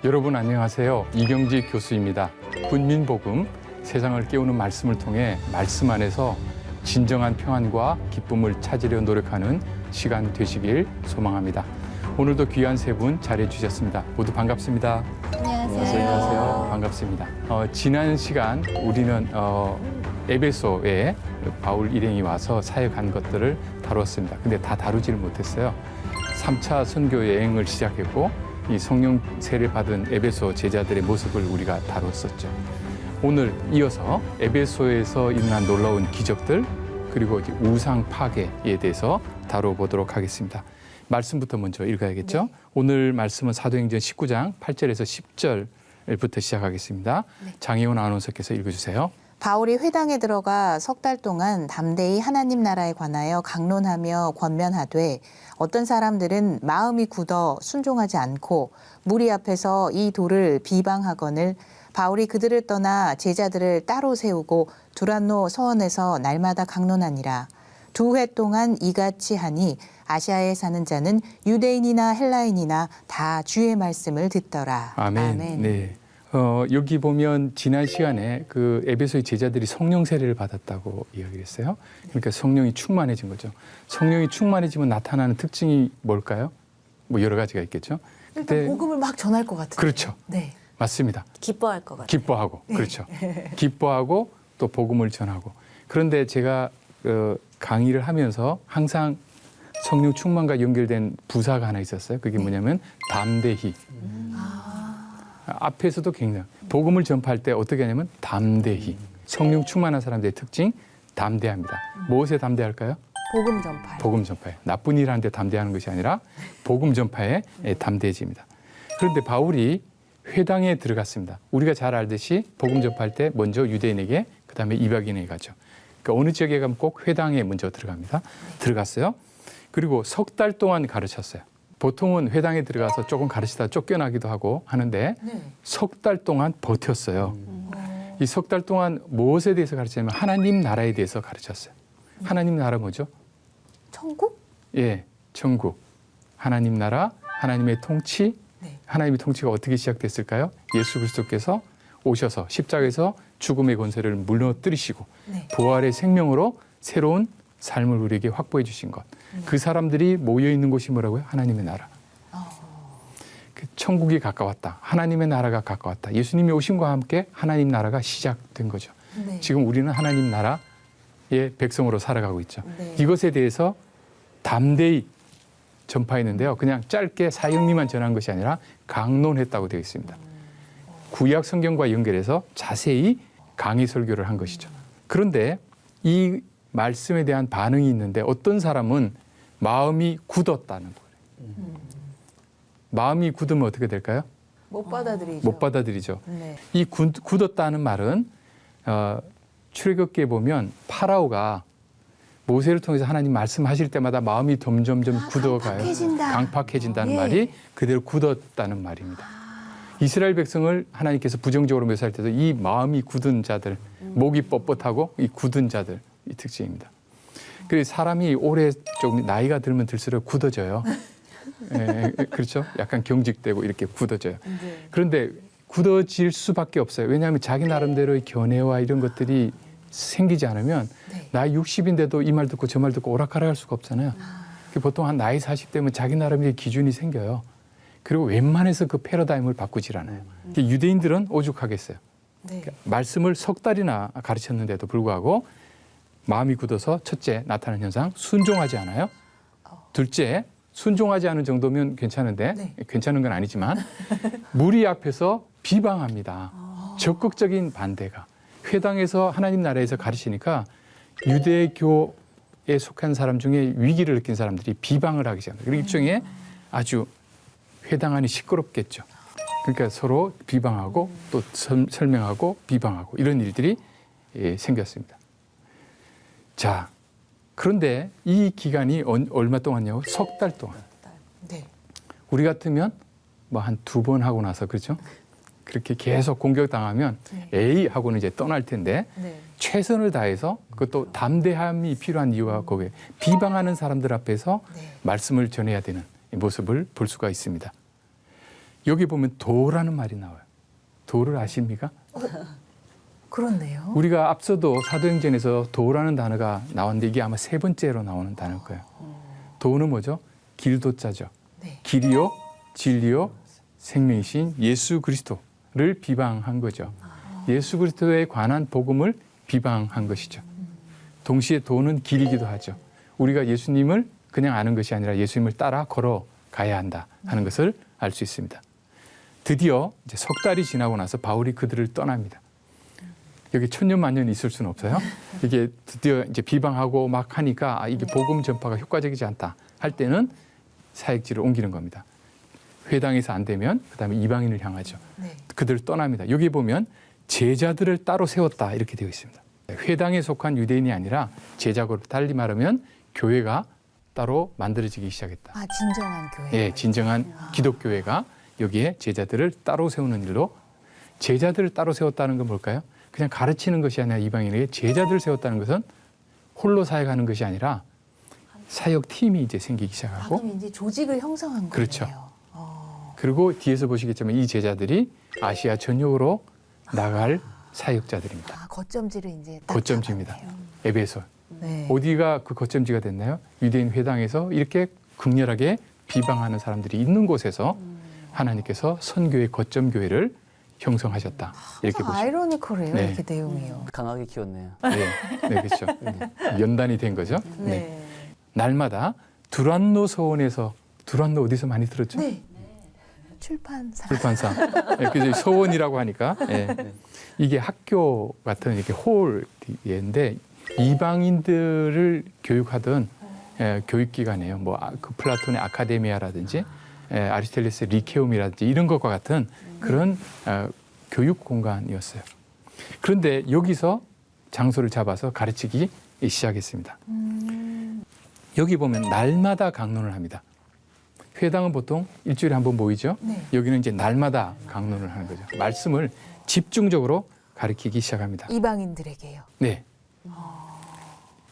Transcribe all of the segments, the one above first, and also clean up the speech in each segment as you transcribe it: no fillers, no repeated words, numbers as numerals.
여러분 안녕하세요. 이경직 교수입니다. 군민복음, 세상을 깨우는 말씀을 통해 말씀 안에서 진정한 평안과 기쁨을 찾으려 노력하는 시간 되시길 소망합니다. 오늘도 귀한 세 분 자리해 주셨습니다. 모두 반갑습니다. 안녕하세요. 반갑습니다. 지난 시간 우리는 에베소에 바울 일행이 와서 사역한 것들을 다뤘습니다. 근데 다 다루지를 못했어요. 3차 선교 여행을 시작했고 이 성령 세례 받은 에베소 제자들의 모습을 우리가 다뤘었죠. 오늘 이어서 에베소에서 일어난 놀라운 기적들 그리고 이제 우상 파괴에 대해서 다뤄보도록 하겠습니다. 말씀부터 먼저 읽어야겠죠. 네. 오늘 말씀은 사도행전 19장 8절에서 10절부터 시작하겠습니다. 네. 장혜원 아나운서께서 읽어주세요. 바울이 회당에 들어가 석 달 동안 담대히 하나님 나라에 관하여 강론하며 권면하되 어떤 사람들은 마음이 굳어 순종하지 않고 무리 앞에서 이 도를 비방하거늘 바울이 그들을 떠나 제자들을 따로 세우고 두란노 서원에서 날마다 강론하니라. 2회 동안 이같이 하니 아시아에 사는 자는 유대인이나 헬라인이나 다 주의 말씀을 듣더라. 아멘. 아멘. 네. 여기 보면 지난 시간에 그 에베소의 제자들이 성령 세례를 받았다고 이야기를 했어요. 그러니까 성령이 충만해진 거죠. 성령이 충만해지면 나타나는 특징이 뭘까요? 뭐 여러 가지가 있겠죠. 일단 복음을 막 전할 것 같아요. 그렇죠. 네. 맞습니다. 기뻐할 것 같아요. 기뻐하고, 그렇죠. 기뻐하고 또 복음을 전하고. 그런데 제가 강의를 하면서 항상 성령 충만과 연결된 부사가 하나 있었어요. 그게 뭐냐면 담대히. 앞에서도 굉장히 복음을 전파할 때 어떻게 하냐면 담대히. 성령 충만한 사람들의 특징 담대합니다. 무엇에 담대할까요? 복음 전파. 복음 전파에. 나쁜 일 하는데 담대하는 것이 아니라 복음 전파에 담대해집니다. 그런데 바울이 회당에 들어갔습니다. 우리가 잘 알듯이 복음 전파할 때 먼저 유대인에게 그다음에 이방인에게 가죠. 그러니까 어느 지역에 가면 꼭 회당에 먼저 들어갑니다. 들어갔어요. 그리고 석 달 동안 가르쳤어요. 보통은 회당에 들어가서 조금 가르치다 쫓겨나기도 하고 하는데 석 달 동안 버텼어요. 이 석 달 동안 무엇에 대해서 가르치냐면 하나님 나라에 대해서 가르쳤어요. 하나님 나라 뭐죠? 천국? 예, 천국. 하나님 나라, 하나님의 통치. 하나님의 통치가 어떻게 시작됐을까요? 예수 그리스도께서 오셔서 십자가에서 죽음의 권세를 무너뜨리시고 부활의 생명으로 새로운 삶을 우리에게 확보해 주신 것. 그 사람들이 모여 있는 곳이 뭐라고요? 하나님의 나라. 그 천국이 가까웠다. 하나님의 나라가 가까웠다. 예수님이 오심과 함께 하나님 나라가 시작된 거죠. 지금 우리는 하나님 나라의 백성으로 살아가고 있죠. 이것에 대해서 담대히 전파했는데요. 그냥 짧게 사형리만 전한 것이 아니라 강론했다고 되어 있습니다. 구약 성경과 연결해서 자세히 강의 설교를 한 것이죠. 그런데 이 말씀에 대한 반응이 있는데 어떤 사람은 마음이 굳었다는 거예요. 마음이 굳으면 어떻게 될까요? 못 받아들이죠. 못 받아들이죠. 네. 이 굳었다는 말은 출애굽기에 보면 파라오가 모세를 통해서 하나님 말씀하실 때마다 마음이 점점점 굳어가요. 강팍해진다는 말이 그대로 굳었다는 말입니다. 이스라엘 백성을 하나님께서 부정적으로 묘사할 때도 이 마음이 굳은 자들, 목이 뻣뻣하고 이 굳은 자들 이 특징입니다. 그리고 사람이 오래 좀 나이가 들면 들수록 굳어져요. 예, 그렇죠? 약간 경직되고 이렇게 굳어져요. 그런데 굳어질 수밖에 없어요. 왜냐하면 자기 나름대로의 견해와 이런 것들이 생기지 않으면 나이 60인데도 이 말 듣고 저 말 듣고 오락가락할 수가 없잖아요. 보통 한 나이 40대면 자기 나름의 기준이 생겨요. 그리고 웬만해서 그 패러다임을 바꾸질 않아요. 유대인들은 오죽하겠어요. 그러니까 말씀을 석 달이나 가르쳤는데도 불구하고 마음이 굳어서 첫째 나타나는 현상 순종하지 않아요. 둘째 순종하지 않은 정도면 괜찮은데 괜찮은 건 아니지만 무리 앞에서 비방합니다. 적극적인 반대가. 회당에서 하나님 나라에서 가르치니까 유대교에 속한 사람 중에 위기를 느낀 사람들이 비방을 하기 시작합니다. 그리고 일종의 아주 회당 안이 시끄럽겠죠. 그러니까 서로 비방하고 또 설명하고 비방하고 이런 일들이 생겼습니다. 자, 그런데 이 기간이 얼마 동안이냐고? 석 달 동안. 우리 같으면 뭐 한 2번 하고 나서 그렇죠? 그렇게 계속 공격당하면 에이 하고는 이제 떠날 텐데 최선을 다해서 그것도 담대함이 필요한 이유가 거기에 비방하는 사람들 앞에서 말씀을 전해야 되는 모습을 볼 수가 있습니다. 여기 보면 도라는 말이 나와요. 도를 아십니까? 그렇네요. 우리가 앞서도 사도행전에서 도라는 단어가 나왔는데 이게 아마 세 번째로 나오는 단어일 거예요. 도는 뭐죠? 길도자죠. 네. 길이요, 진리요, 생명이신 예수 그리스도를 비방한 거죠. 예수 그리스도에 관한 복음을 비방한 것이죠. 동시에 도는 길이기도 하죠. 우리가 예수님을 그냥 아는 것이 아니라 예수님을 따라 걸어가야 한다 하는 것을 알 수 있습니다. 드디어 이제 석 달이 지나고 나서 바울이 그들을 떠납니다. 여기 천년만년 있을 수는 없어요. 이게 드디어 이제 비방하고 막 하니까 이게 복음 전파가 효과적이지 않다 할 때는 사역지를 옮기는 겁니다. 회당에서 안 되면 그다음에 이방인을 향하죠. 네. 그들을 떠납니다. 여기 보면 제자들을 따로 세웠다 이렇게 되어 있습니다. 회당에 속한 유대인이 아니라 제자고 달리 말하면 교회가 따로 만들어지기 시작했다. 아, 진정한 교회. 예, 진정한 기독교회가 여기에 제자들을 따로 세우는 일로 제자들을 따로 세웠다는 건 뭘까요? 그냥 가르치는 것이 아니라 이방인에게 제자들을 세웠다는 것은 홀로 사역하는 것이 아니라 사역 팀이 이제 생기기 시작하고 그럼 이제 조직을 형성한 그렇죠. 거네요. 그리고 뒤에서 보시겠지만 이 제자들이 아시아 전역으로 나갈 사역자들입니다. 아, 거점지를 이제 딱 거점지입니다. 잡았네요. 에베소. 네. 어디가 그 거점지가 됐나요? 유대인 회당에서 이렇게 극렬하게 비방하는 사람들이 있는 곳에서 하나님께서 선교의 거점 교회를 형성하셨다. 이렇게 참 보시면 아이러니컬해요. 네. 이렇게 내용이요. 강하게 키웠네요. 네, 그렇죠. 연단이 된 거죠. 네. 날마다 두란노 서원에서 두란노 어디서 많이 들었죠? 네. 출판사. 출판사. 네, 그죠. 서원이라고 하니까. 예. 이게 학교 같은 이렇게 홀인데 이방인들을 교육하던 교육기관이에요. 뭐 그 플라톤의 아카데미아라든지 아리스토텔레스의 리케움이라든지 이런 것과 같은 그런 교육 공간이었어요. 그런데 여기서 장소를 잡아서 가르치기 시작했습니다. 여기 보면 날마다 강론을 합니다. 회당은 보통 일주일에 한 번 모이죠. 네. 여기는 이제 날마다 강론을 하는 거죠. 말씀을 집중적으로 가르치기 시작합니다. 이방인들에게요. 네.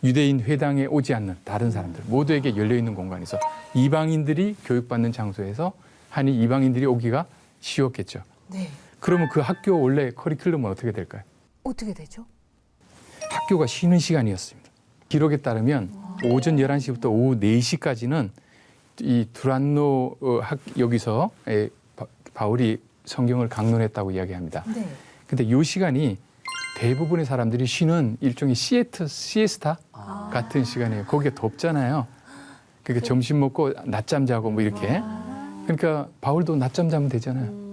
유대인 회당에 오지 않는 다른 사람들 모두에게 열려있는 공간에서 이방인들이 교육받는 장소에서 하니 이방인들이 오기가 쉬웠겠죠. 네. 그러면 그 학교 원래 커리큘럼은 어떻게 될까요? 어떻게 되죠? 학교가 쉬는 시간이었습니다. 기록에 따르면 오전 11시부터 오후 4시까지는 이 두란노 여기서 바울이 성경을 강론했다고 이야기합니다. 네. 근데 이 시간이 대부분의 사람들이 쉬는 일종의 시에스타 같은 시간이에요. 거기가 덥잖아요. 그러니까 점심 먹고 낮잠 자고 뭐 이렇게. 그러니까 바울도 낮잠 자면 되잖아요.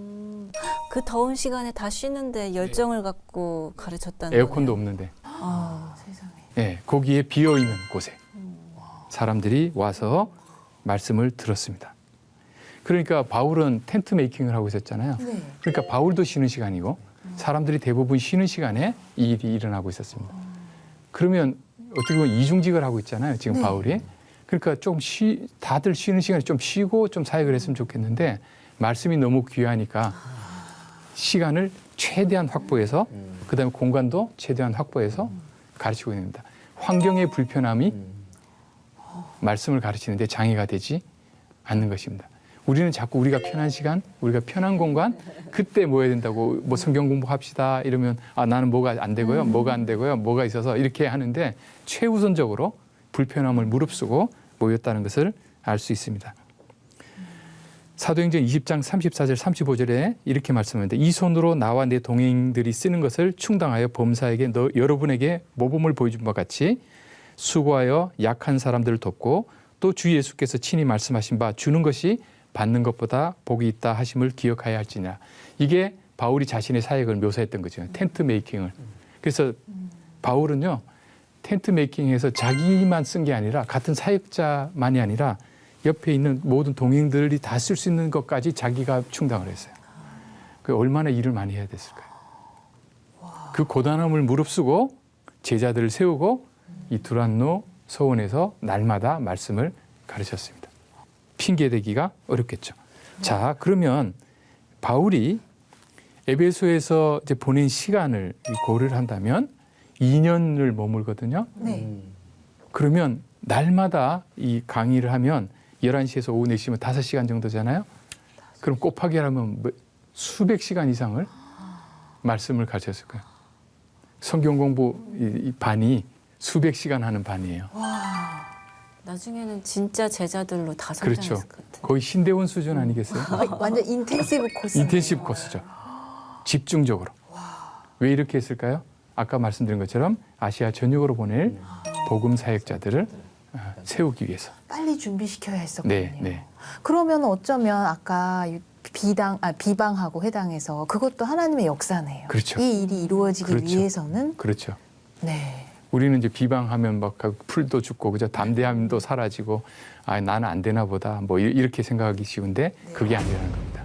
그 더운 시간에 다 쉬는데 열정을 갖고 가르쳤다는 에어컨도 거네요. 없는데. 세상에. 예, 거기에 비어 있는 곳에 사람들이 와서 말씀을 들었습니다. 그러니까 바울은 텐트 메이킹을 하고 있었잖아요. 네. 그러니까 바울도 쉬는 시간이고 사람들이 대부분 쉬는 시간에 이 일이 일어나고 있었습니다. 그러면 어떻게 보면 이중직을 하고 있잖아요. 지금 네. 바울이. 그러니까 좀 다들 쉬는 시간에 좀 쉬고 좀 사역을 했으면 좋겠는데 말씀이 너무 귀하니까 시간을 최대한 확보해서 그다음에 공간도 최대한 확보해서 가르치고 있습니다. 환경의 불편함이 말씀을 가르치는데 장애가 되지 않는 것입니다. 우리는 자꾸 우리가 편한 시간, 우리가 편한 공간, 그때 뭐 해야 된다고, 뭐 성경 공부합시다 이러면 나는 뭐가 안 되고요, 뭐가 안 되고요, 뭐가 있어서 이렇게 하는데 최우선적으로 불편함을 무릅쓰고 모였다는 것을 알 수 있습니다. 사도행전 20장 34절 35절에 이렇게 말씀하는데 이 손으로 나와 내 동행들이 쓰는 것을 충당하여 범사에게 여러분에게 모범을 보여준 바 같이 수고하여 약한 사람들을 돕고 또 주 예수께서 친히 말씀하신 바 주는 것이 받는 것보다 복이 있다 하심을 기억하여야 할지냐. 이게 바울이 자신의 사역을 묘사했던 거죠. 텐트 메이킹을. 그래서 바울은요. 텐트 메이킹에서 자기만 쓴 게 아니라 같은 사역자만이 아니라 옆에 있는 모든 동행들이 다 쓸 수 있는 것까지 자기가 충당을 했어요. 그 얼마나 일을 많이 해야 됐을까요? 그 고단함을 무릅쓰고 제자들을 세우고 이 두란노 서원에서 날마다 말씀을 가르쳤습니다. 핑계대기가 어렵겠죠. 자, 그러면 바울이 에베소에서 이제 보낸 시간을 고려를 한다면 2년을 머물거든요. 네. 그럼 곱하기 하면 수백 시간 이상을 말씀을 가르쳤을 거예요. 성경 공부 이 반이 수백 시간 하는 반이에요. 나중에는 진짜 제자들로 다 그렇죠. 성장했을 것 같아요. 거의 신대원 수준 아니겠어요? 완전 인텐시브 코스. 인텐시브 코스죠. 집중적으로. 왜 이렇게 했을까요? 아까 말씀드린 것처럼 아시아 전역으로 보낼 복음 사역자들을 세우기 위해서. 빨리 준비시켜야 했었거든요. 네, 네. 그러면 어쩌면 아까 비방하고 회당에서 그것도 하나님의 역사네요. 그렇죠. 이 일이 이루어지기 그렇죠. 위해서는 그렇죠. 네. 우리는 이제 비방하면 막 풀도 죽고 그죠? 담대함도 사라지고 아 나는 안 되나 보다 뭐 이렇게 생각하기 쉬운데 그게 아니라는 겁니다.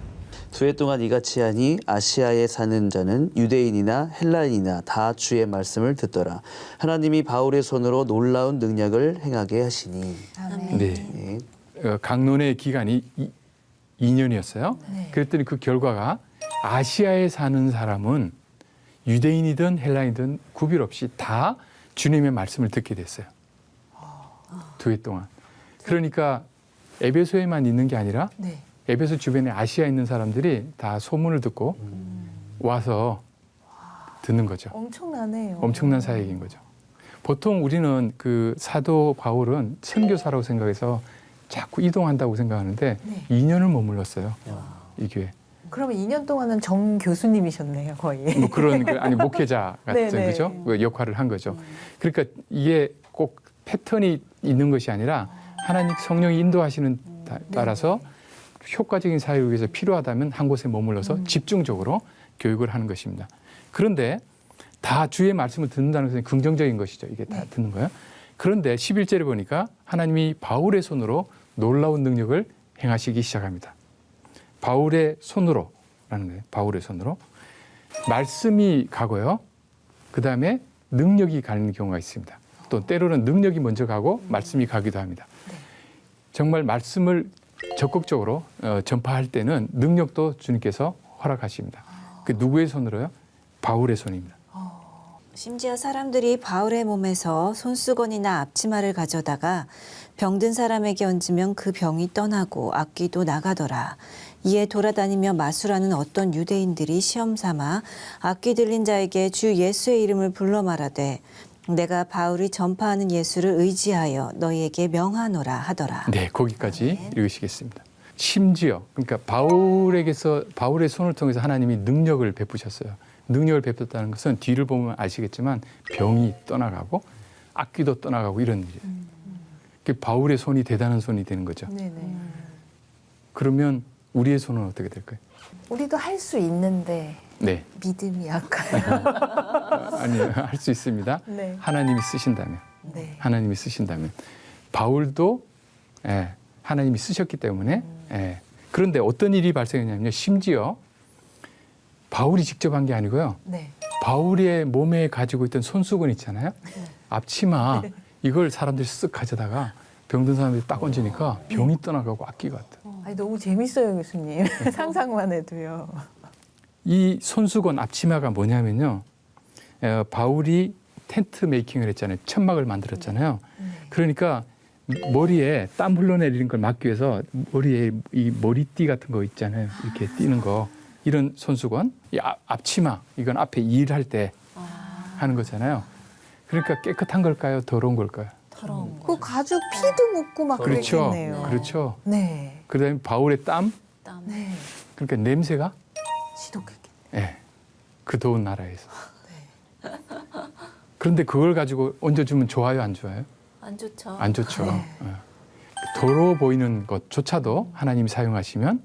두 해 동안 이같이 하니 아시아에 사는 자는 유대인이나 헬라인이나 다 주의 말씀을 듣더라. 하나님이 바울의 손으로 놀라운 능력을 행하게 하시니. 아멘. 네. 네. 강론의 기간이 2년이었어요. 네. 그랬더니 그 결과가 아시아에 사는 사람은 유대인이든 헬라인이든 구별 없이 다 주님의 말씀을 듣게 됐어요. 두 해 동안. 그러니까 에베소에만 있는 게 아니라 네. 에베소 주변에 아시아에 있는 사람들이 다 소문을 듣고 와서 듣는 거죠. 엄청나네요. 엄청난 사역인 거죠. 보통 우리는 그 사도 바울은 선교사라고 생각해서 자꾸 이동한다고 생각하는데 네. 2년을 머물렀어요. 이 교회. 그러면 2년 동안은 정 교수님이셨네요, 거의. 뭐 그런 아니 목회자 같은 네네. 그죠? 그 역할을 한 거죠. 그러니까 이게 꼭 패턴이 있는 것이 아니라 하나님 성령이 인도하시는 따라서 효과적인 사역을 위해서 필요하다면 한 곳에 머물러서 집중적으로 교육을 하는 것입니다. 그런데 다 주의 말씀을 듣는다는 것은 긍정적인 것이죠. 이게 다 듣는 거예요. 그런데 11절에 보니까 하나님이 바울의 손으로 놀라운 능력을 행하시기 시작합니다. 바울의 손으로라는 거예요. 바울의 손으로. 말씀이 가고요. 그다음에 능력이 가는 경우가 있습니다. 또 때로는 능력이 먼저 가고 말씀이 가기도 합니다. 정말 말씀을 적극적으로 전파할 때는 능력도 주님께서 허락하십니다. 그 누구의 손으로요? 바울의 손입니다. 심지어 사람들이 바울의 몸에서 손수건이나 앞치마를 가져다가 병든 사람에게 얹으면 그 병이 떠나고 악귀도 나가더라. 이에 돌아다니며 마술하는 어떤 유대인들이 시험 삼아 악귀 들린 자에게 주 예수의 이름을 불러 말하되 내가 바울이 전파하는 예수를 의지하여 너희에게 명하노라 하더라. 네, 거기까지 읽으시겠습니다. 심지어 그러니까 바울에게서 바울의 손을 통해서 하나님이 능력을 베푸셨어요. 능력을 베풀었다는 것은 뒤를 보면 아시겠지만 병이 떠나가고 악귀도 떠나가고 이런 일이에요. 그 바울의 손이 대단한 손이 되는 거죠. 네네. 그러면 우리의 손은 어떻게 될까요? 우리도 할 수 있는데 네, 믿음이 약해요. 아니 할 수 있습니다. 네. 하나님이 쓰신다면, 네. 하나님이 쓰신다면 바울도 하나님이 쓰셨기 때문에 그런데 어떤 일이 발생했냐면요. 심지어 바울이 직접 한 게 아니고요. 네. 바울의 몸에 가지고 있던 손수건 있잖아요. 앞치마 이걸 사람들이 쓱 가져다가 병든 사람들이 딱 얹으니까 병이 떠나가고 악귀가 왔다. 아니, 너무 재밌어요, 교수님. 상상만 해도요. 이 손수건 앞치마가 뭐냐면요. 바울이 텐트 메이킹을 했잖아요. 천막을 만들었잖아요. 그러니까 머리에 땀 흘러내리는 걸 막기 위해서 머리에 이 머리띠 같은 거 있잖아요. 이렇게 띄는 거. 이런 손수건, 이 앞치마, 이건 앞에 일할 때 하는 거잖아요. 그러니까 깨끗한 걸까요? 더러운 걸까요? 더러운 거. 그 가죽 피도 묻고 막 그렇죠. 그랬겠네요. 그렇죠. 네. 그다음에 바울의 땀, 땀. 네. 그러니까 냄새가 지독했겠네요. 그 더운 나라에서. 그런데 그걸 가지고 얹어주면 좋아요, 안 좋아요? 안 좋죠. 안 좋죠. 네. 더러워 보이는 것조차도 하나님이 사용하시면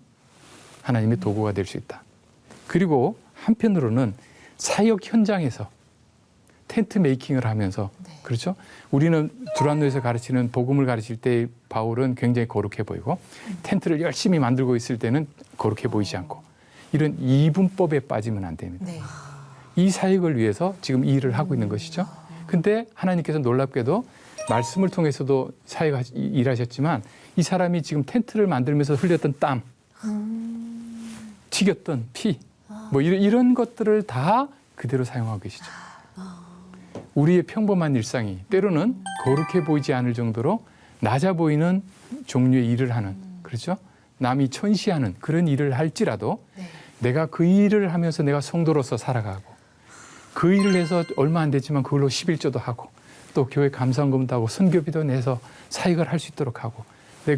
하나님의 도구가 될 수 있다. 그리고 한편으로는 사역 현장에서 텐트 메이킹을 하면서 그렇죠? 우리는 두란노에서 가르치는 복음을 가르칠 때 바울은 굉장히 거룩해 보이고 텐트를 열심히 만들고 있을 때는 거룩해 보이지 않고 이런 이분법에 빠지면 안 됩니다. 네. 이 사역을 위해서 지금 이 일을 하고 있는 것이죠. 근데 하나님께서 놀랍게도 말씀을 통해서도 일하셨지만 이 사람이 지금 텐트를 만들면서 흘렸던 땀, 튀겼던 피, 뭐 이런 것들을 다 그대로 사용하고 계시죠. 우리의 평범한 일상이 때로는 거룩해 보이지 않을 정도로 낮아 보이는 종류의 일을 하는, 그렇죠? 남이 천시하는 그런 일을 할지라도 네. 내가 그 일을 하면서 내가 성도로서 살아가고 그 일을 해서 얼마 안 됐지만 그걸로 11조도 하고 또 교회 감사금도 하고 선교비도 내서 사역을 할 수 있도록 하고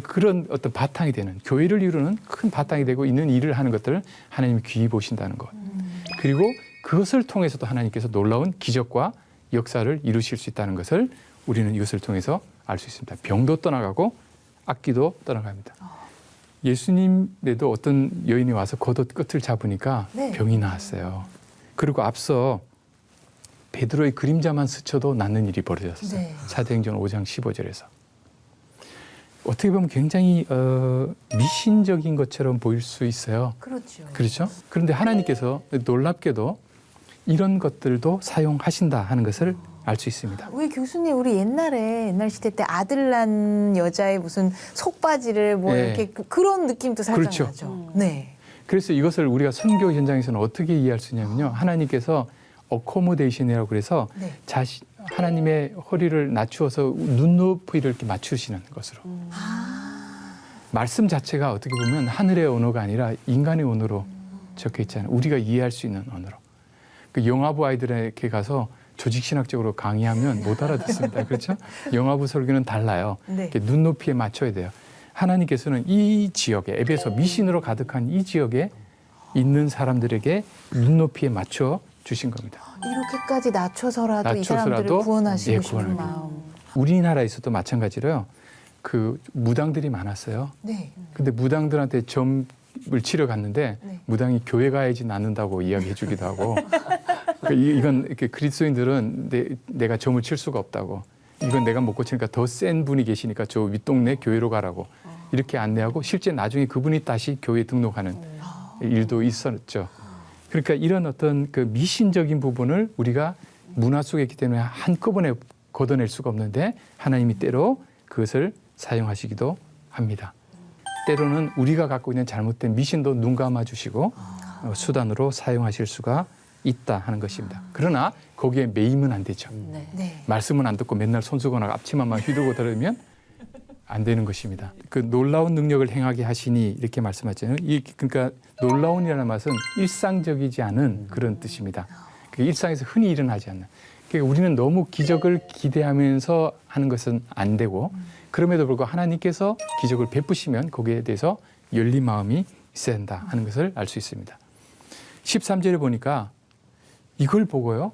그런 어떤 바탕이 되는 교회를 이루는 큰 바탕이 되고 있는 일을 하는 것들을 하나님이 귀히 보신다는 것. 그리고 그것을 통해서도 하나님께서 놀라운 기적과 역사를 이루실 수 있다는 것을 우리는 이것을 통해서 알 수 있습니다. 병도 떠나가고 악기도 떠나갑니다. 예수님에도 어떤 여인이 와서 겉옷 끝을 잡으니까 네. 병이 나았어요. 그리고 앞서 베드로의 그림자만 스쳐도 낫는 일이 벌어졌어요. 네. 사도행전 5장 15절에서. 어떻게 보면 굉장히 미신적인 것처럼 보일 수 있어요. 그렇죠. 그렇죠? 그런데 하나님께서 놀랍게도 이런 것들도 사용하신다 하는 것을 알 수 있습니다. 왜 교수님 우리 옛날 시대 때 아들 난 여자의 무슨 속바지를 뭐 네. 이렇게 그런 느낌도 살짝 그렇죠. 나죠. 네. 그래서 이것을 우리가 선교 현장에서는 어떻게 이해할 수 있냐면요. 하나님께서 어코모데이션이라고 그래서 네. 하나님의 허리를 낮추어서 눈높이를 이렇게 맞추시는 것으로. 말씀 자체가 어떻게 보면 하늘의 언어가 아니라 인간의 언어로 적혀 있잖아요. 우리가 이해할 수 있는 언어로. 그 영아부 아이들에게 가서 조직신학적으로 강의하면 못 알아듣습니다. 그렇죠? 영아부 설교는 달라요. 네. 이렇게 눈높이에 맞춰야 돼요. 하나님께서는 이 지역에 에베소 미신으로 가득한 이 지역에 있는 사람들에게 눈높이에 맞춰 주신 겁니다. 이렇게까지 낮춰서라도 이 사람들을 낮춰서라도 구원하시고 예, 싶은 구원하기. 마음. 우리나라에서도 마찬가지로요. 그 무당들이 많았어요. 네. 근데 무당들한테 점을 치러 갔는데 네. 무당이 교회 가야지 낫는다고 이야기해 주기도 하고 이건 이렇게 그리스도인들은 내가 점을 칠 수가 없다고 이건 내가 못 고치니까 더 센 분이 계시니까 저 윗동네 교회로 가라고 이렇게 안내하고 실제 나중에 그분이 다시 교회 등록하는 일도 있었죠. 그러니까 이런 어떤 그 미신적인 부분을 우리가 문화 속에 있기 때문에 한꺼번에 걷어낼 수가 없는데 하나님이 때로 그것을 사용하시기도 합니다. 때로는 우리가 갖고 있는 잘못된 미신도 눈 감아 주시고 수단으로 사용하실 수가 있다 하는 것입니다. 그러나 거기에 매이면 안 되죠. 네. 네. 말씀은 안 듣고 맨날 손수건하고 앞치마만 휘두르고 들으면 안 되는 것입니다. 그 놀라운 능력을 행하게 하시니 이렇게 말씀하잖아요. 그러니까 놀라운이라는 말은 일상적이지 않은 그런 뜻입니다. 그 일상에서 흔히 일어나지 않는. 그러니까 우리는 너무 기적을 기대하면서 하는 것은 안 되고 그럼에도 불구하고 하나님께서 기적을 베푸시면 거기에 대해서 열린 마음이 있어야 한다 하는 것을 알 수 있습니다. 13절에 보니까 이걸 보고요.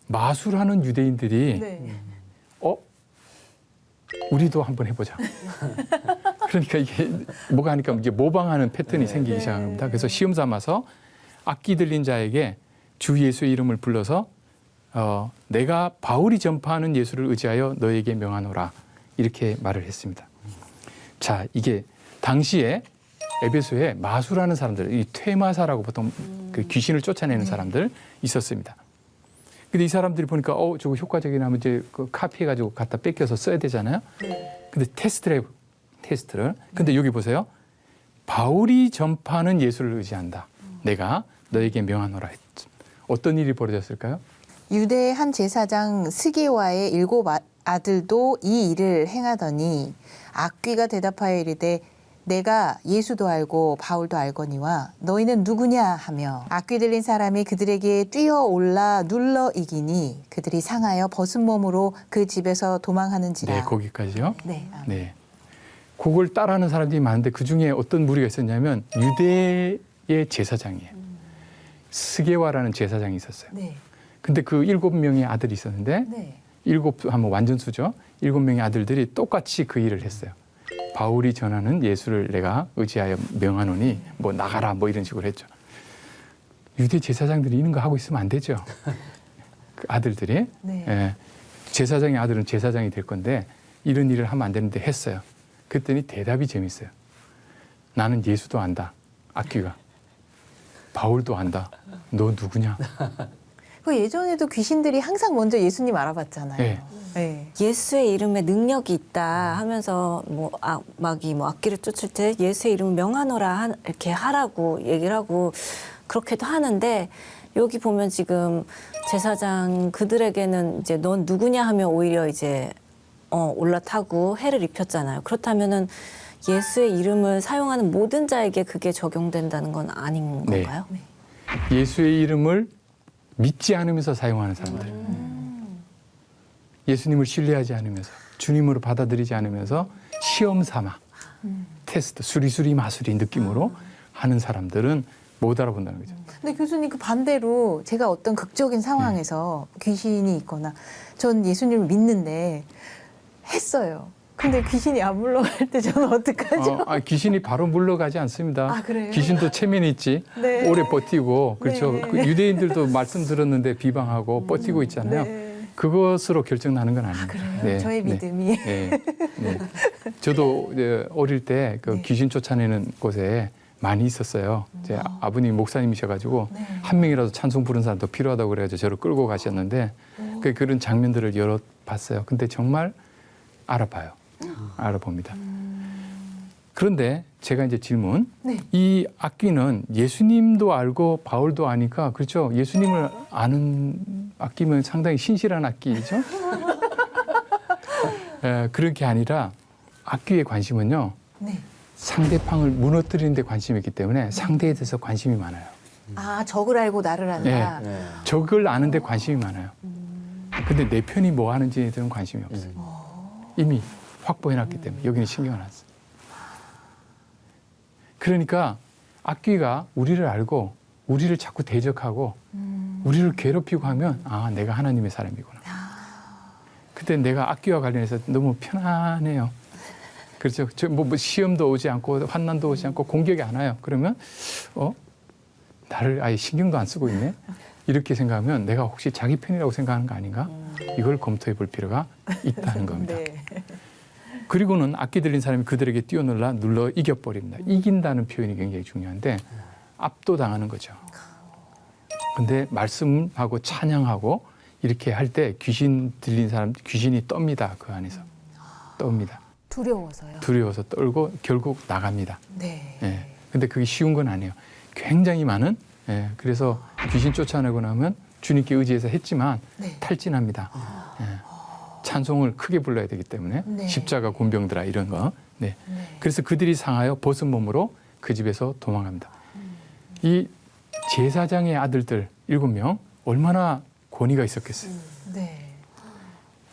마술하는 유대인들이 네. 우리도 한번 해보자. 그러니까 이게 뭐가 하니까 이제 모방하는 패턴이 생기기 시작합니다. 그래서 시험 삼아서 악기 들린 자에게 주 예수의 이름을 불러서 내가 바울이 전파하는 예수를 의지하여 너에게 명하노라 이렇게 말을 했습니다. 자, 이게 당시에 에베소에 마술하는 사람들, 이 퇴마사라고 보통 그 귀신을 쫓아내는 사람들 있었습니다. 근데 이 사람들이 보니까 저거 효과적이나 하면 이제 그 카피해가지고 갖다 뺏겨서 써야 되잖아요. 근데 테스트를. 근데 여기 보세요. 바울이 전파하는 예수를 의지한다. 내가 너에게 명하노라 했죠. 어떤 일이 벌어졌을까요? 유대의 한 제사장 스게와의 7 아들도 이 일을 행하더니 악귀가 대답하여 이르되 내가 예수도 알고 바울도 알거니와 너희는 누구냐 하며 악귀 들린 사람이 그들에게 뛰어올라 눌러 이기니 그들이 상하여 벗은 몸으로 그 집에서 도망하는지라. 네, 거기까지요. 네. 네. 그걸 따라하는 사람들이 많은데 그중에 어떤 무리가 있었냐면 유대의 제사장이에요. 스게와라는 제사장이 있었어요. 네. 근데 그 7명의 아들이 있었는데 네. 7 하면 완전수죠. 7명의 아들들이 똑같이 그 일을 했어요. 바울이 전하는 예수를 내가 의지하여 명하노니 뭐 나가라 뭐 이런 식으로 했죠. 유대 제사장들이 이런 거 하고 있으면 안 되죠. 그 아들들이. 네. 예. 제사장의 아들은 제사장이 될 건데 이런 일을 하면 안 되는데 했어요. 그랬더니 대답이 재밌어요. 나는 예수도 안다. 악귀가. 바울도 안다. 너 누구냐? 그 예전에도 귀신들이 항상 먼저 예수님 알아봤잖아요. 네. 네. 예수의 이름에 능력이 있다 하면서 뭐 악마귀 뭐 악기를 쫓을 때 예수의 이름을 명하노라 이렇게 하라고 얘기를 하고 그렇게도 하는데 여기 보면 지금 제사장 그들에게는 이제 넌 누구냐 하면 오히려 이제 올라타고 해를 입혔잖아요. 그렇다면은 예수의 이름을 사용하는 모든 자에게 그게 적용된다는 건 아닌 네. 건가요? 예수의 이름을 믿지 않으면서 사용하는 사람들. 예수님을 신뢰하지 않으면서 주님으로 받아들이지 않으면서 시험 삼아 테스트 수리수리 마수리 느낌으로 하는 사람들은 못 알아본다는 거죠. 근데 교수님 그 반대로 제가 어떤 극적인 상황에서 귀신이 있거나 전 예수님을 믿는데 했어요. 근데 귀신이 안 물러갈 때 저는 어떡하죠? 귀신이 바로 물러가지 않습니다. 아, 그래요? 귀신도 체면이 있지. 네. 오래 버티고 그렇죠. 네. 그 유대인들도 말씀 들었는데 비방하고 버티고 있잖아요. 네. 그것으로 결정나는 건 아닙니다. 그래요? 저의 믿음이. 네. 네. 저도 이제 어릴 때 그 네. 귀신 쫓아내는 곳에 많이 있었어요. 제 아버님이 목사님이셔가지고 네. 한 명이라도 찬송 부른 사람도 필요하다고 그래가지고 저를 끌고 가셨는데 그런 장면들을 여러 봤어요. 근데 정말 알아봐요. 알아봅니다. 그런데 제가 이제 질문. 네. 이 악귀는 예수님도 알고 바울도 아니까 그렇죠. 예수님을 아는 악귀면 상당히 신실한 악귀죠. 그런 게 아니라 악귀의 관심은요. 네. 상대방을 무너뜨리는 데 관심이 있기 때문에 상대에 대해서 관심이 많아요. 아, 적을 알고 나를 안다. 네. 적을 아는 데 관심이 많아요. 근데 내 편이 뭐 하는지에 대한 관심이 없어요. 이미 확보해놨기 때문에 여기는 신경을 안 써요. 그러니까 악귀가 우리를 알고 우리를 자꾸 대적하고 우리를 괴롭히고 하면 아, 내가 하나님의 사람이구나. 근데 내가 악귀와 관련해서 너무 편안해요. 그렇죠. 뭐 시험도 오지 않고 환난도 오지 않고 공격이 안 와요. 그러면 나를 아예 신경도 안 쓰고 있네. 이렇게 생각하면 내가 혹시 자기 편이라고 생각하는 거 아닌가? 이걸 검토해 볼 필요가 있다는 겁니다. 네. 그리고는 악기 들린 사람이 그들에게 눌러 이겨버립니다. 이긴다는 표현이 굉장히 중요한데 압도당하는 거죠. 근데 말씀하고 찬양하고 이렇게 할 때 귀신 들린 사람, 귀신이 떱니다. 그 안에서. 떱니다. 두려워서요. 두려워서 떨고 결국 나갑니다. 네. 예. 근데 그게 쉬운 건 아니에요. 굉장히 많은, 그래서 귀신 쫓아내고 나면 주님께 의지해서 했지만 네. 탈진합니다. 예. 찬송을 크게 불러야 되기 때문에 네. 십자가 곤병들아 이런 거. 네. 네. 그래서 그들이 상하여 벗은 몸으로 그 집에서 도망갑니다. 이 제사장의 아들들 7명 얼마나 권위가 있었겠어요. 네.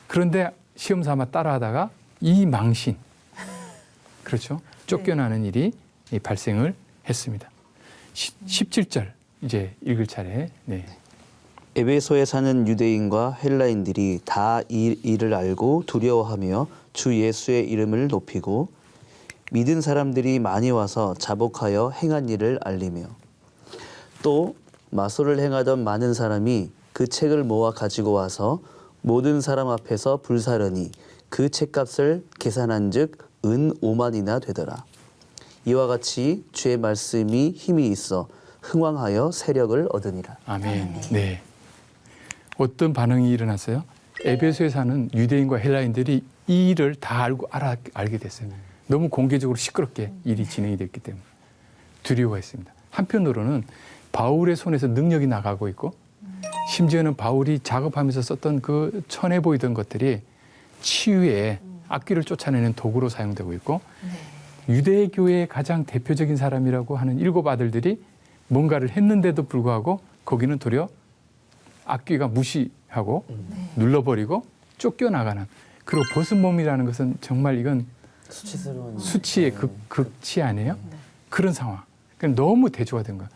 그런데 시험 삼아 따라하다가 이 망신, 그렇죠? 쫓겨나는 일이 발생을 했습니다. 17절 이제 읽을 차례. 네. 에베소에 사는 유대인과 헬라인들이 다 이 일을 알고 두려워하며 주 예수의 이름을 높이고 믿은 사람들이 많이 와서 자복하여 행한 일을 알리며 또 마소를 행하던 많은 사람이 그 책을 모아 가지고 와서 모든 사람 앞에서 불사르니 그 책값을 계산한즉 은 5만이나 되더라. 이와 같이 주의 말씀이 힘이 있어 흥왕하여 세력을 얻으니라. 아멘. 네. 어떤 반응이 일어났어요? 에베소에 사는 유대인과 헬라인들이 이 일을 다 알게 됐어요. 너무 공개적으로 시끄럽게 일이 진행이 됐기 때문에 두려워했습니다. 한편으로는 바울의 손에서 능력이 나가고 있고 심지어는 바울이 작업하면서 썼던 그 천해 보이던 것들이 치유에 악귀를 쫓아내는 도구로 사용되고 있고 유대교회의 가장 대표적인 사람이라고 하는 7 아들들이 뭔가를 했는데도 불구하고 거기는 도리어 악귀가 무시하고 눌러버리고 쫓겨나가는 그리고 벗은 몸이라는 것은 정말 이건 수치스러운 수치의 극치 아니에요? 그런 상황. 그러니까 너무 대조가 된 거예요.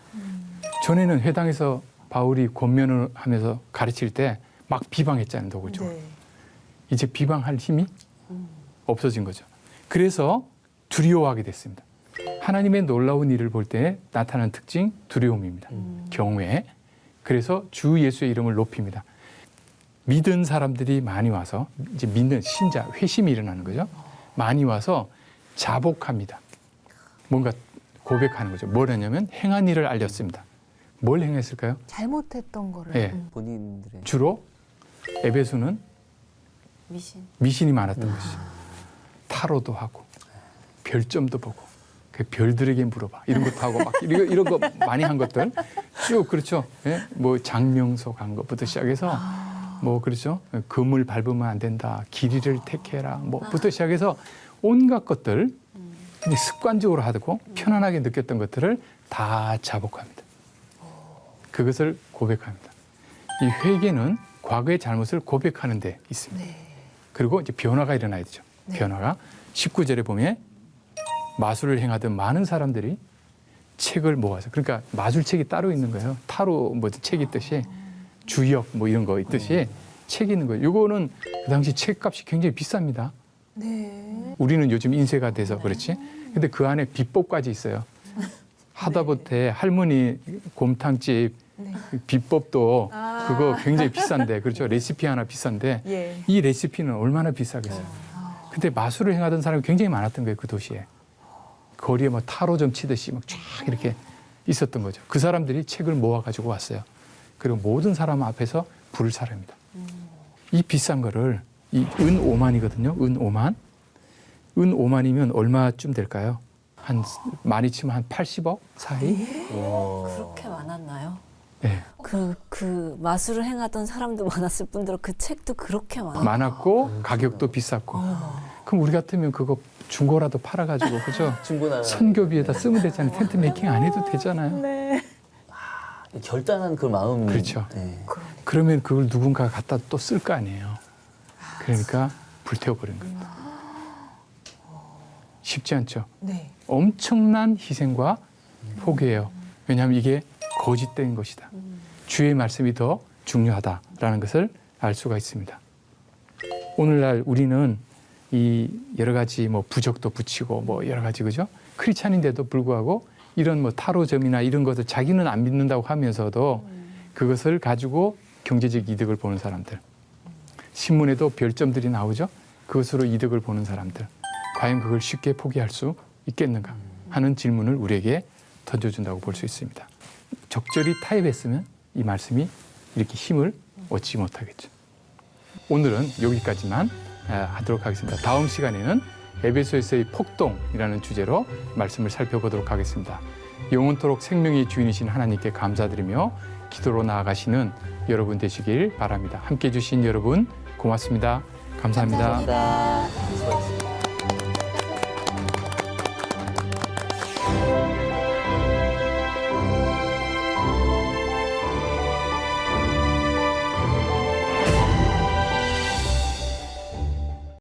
전에는 회당에서 바울이 권면을 하면서 가르칠 때 막 비방했잖아요. 노골적으로. 네. 이제 비방할 힘이 없어진 거죠. 그래서 두려워하게 됐습니다. 하나님의 놀라운 일을 볼 때 나타나는 특징 두려움입니다. 경외. 그래서 주 예수의 이름을 높입니다. 믿은 사람들이 많이 와서 이제 믿는 신자 회심이 일어나는 거죠. 많이 와서 자복합니다. 뭔가 고백하는 거죠. 뭘 했냐면 행한 일을 알렸습니다. 뭘 행했을까요? 잘못했던 거를. 네. 본인들의 주로 에베소는 미신이 많았던 것이죠. 타로도 하고 별점도 보고 그 별들에게 물어봐 이런 것도 하고 막 이런 거 많이 한 것들 쭉 그렇죠. 예? 뭐 장명소 간 것부터 시작해서 뭐 그렇죠. 금을 밟으면 안 된다. 길이를 택해라. 뭐부터 시작해서 온갖 것들 그냥 습관적으로 하고 편안하게 느꼈던 것들을 다 자복합니다. 그것을 고백합니다. 이 회개는 과거의 잘못을 고백하는 데 있습니다. 그리고 이제 변화가 일어나야 되죠. 변화가 19절에 보면 마술을 행하던 많은 사람들이 책을 모아서, 그러니까 마술책이 따로 있는 거예요. 타로 뭐 책 있듯이 주역 뭐 이런 거 있듯이 책이 있는 거예요. 이거는 그 당시 책값이 굉장히 비쌉니다. 우리는 요즘 인쇄가 돼서 그렇지. 근데 그 안에 비법까지 있어요. 하다못해 할머니 곰탕집 비법도 그거 굉장히 비싼데, 그렇죠. 레시피 하나 비싼데 이 레시피는 얼마나 비싸겠어요. 근데 마술을 행하던 사람이 굉장히 많았던 거예요. 그 도시에. 거리에 뭐 타로점 치듯이 막 쫙 이렇게 있었던 거죠. 그 사람들이 책을 모아가지고 왔어요. 그리고 모든 사람 앞에서 불을 사릅니다. 이 비싼 거를, 이 은 5만이거든요. 은 5만. 은 5만이면 얼마쯤 될까요? 한 많이 치면 한 80억 사이? 그렇게 많았나요? 네. 그 마술을 행하던 사람도 많았을 뿐더러 그 책도 그렇게 많았고 가격도 비쌌고. 그럼 우리 같으면 그거 중고라도 팔아가지고, 그죠? 중고나라. 선교비에다 쓰면 되잖아요. 텐트 메이킹 안 해도 되잖아요. 결단한 그 마음이. 그렇죠. 네. 그러면 그걸 누군가 갖다 또 쓸 거 아니에요. 그러니까 불태워버린 겁니다. 쉽지 않죠. 엄청난 희생과 포기예요. 왜냐하면 이게 거짓된 것이다. 주의 말씀이 더 중요하다라는 것을 알 수가 있습니다. 오늘날 우리는 이 여러 가지 뭐 부적도 붙이고 뭐 여러 가지, 그죠? 크리스찬인데도 불구하고 이런 뭐 타로점이나 이런 것을 자기는 안 믿는다고 하면서도 그것을 가지고 경제적 이득을 보는 사람들. 신문에도 별점들이 나오죠. 그것으로 이득을 보는 사람들. 과연 그걸 쉽게 포기할 수 있겠는가 하는 질문을 우리에게 던져준다고 볼 수 있습니다. 적절히 타협했으면 이 말씀이 이렇게 힘을 얻지 못하겠죠. 오늘은 여기까지만 하도록 하겠습니다. 다음 시간에는 에베소에서의 폭동이라는 주제로 말씀을 살펴보도록 하겠습니다. 영원토록 생명의 주인이신 하나님께 감사드리며 기도로 나아가시는 여러분 되시길 바랍니다. 함께해 주신 여러분 고맙습니다. 감사합니다. 감사합니다.